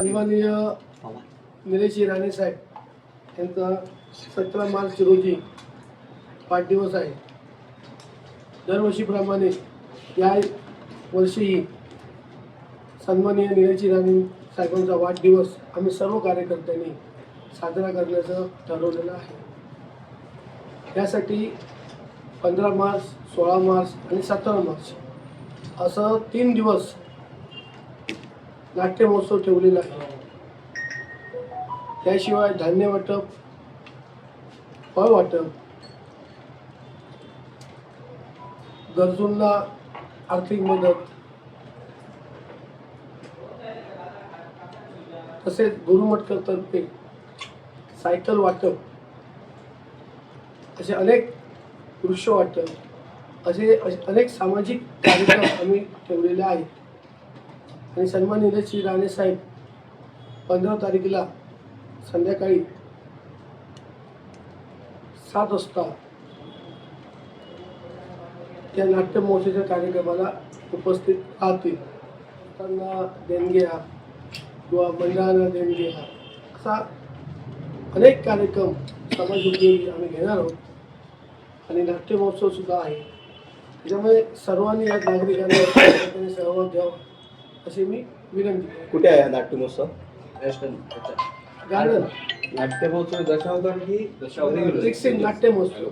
सन्माननीय निलेश राणे साहेब यांचा 17 मार्च रोजी वाढदिवस आहे. दरवर्षीप्रमाणे या वर्षीही सन्माननीय निलेश राणे साहेबांचा वाढदिवस आम्ही सर्व कार्यकर्त्यांनी साजरा करण्याचं ठरवलेलं आहे. त्यासाठी 15 मार्च, 16 मार्च आणि 17 मार्च असं 3 दिवस नाट्य महोत्सव ठेवलेला आहे. त्याशिवाय धान्य वाटप, फळ वाटप, गरजूंना आर्थिक मदत, तसेच गुरुमठतर्फे सायकल वाटप, असे अनेक वृक्ष वाटप, असे अनेक सामाजिक कार्यक्रम आम्ही ठेवलेले आहेत. आणि सन्माननीय निलेश राणे साहेब 15 तारखेला संध्याकाळी 7 वाजता त्या नाट्य महोत्सवाच्या कार्यक्रमाला उपस्थित राहतील. त्यांना देणग्या किंवा मंडळांना देणग्या असा अनेक कार्यक्रम समाजोपयोगी आम्ही घेणार आहोत. आणि नाट्य महोत्सव सुद्धा आहे. त्याच्यामुळे सर्वांनी या नागरिकांना सहभाग घ्यावा अशी मी विनंती करतो. कुठे आहे नाट्य महोत्सव? गार्डन नाट्य महोत्सव दशावतार की नाट्य महोत्सव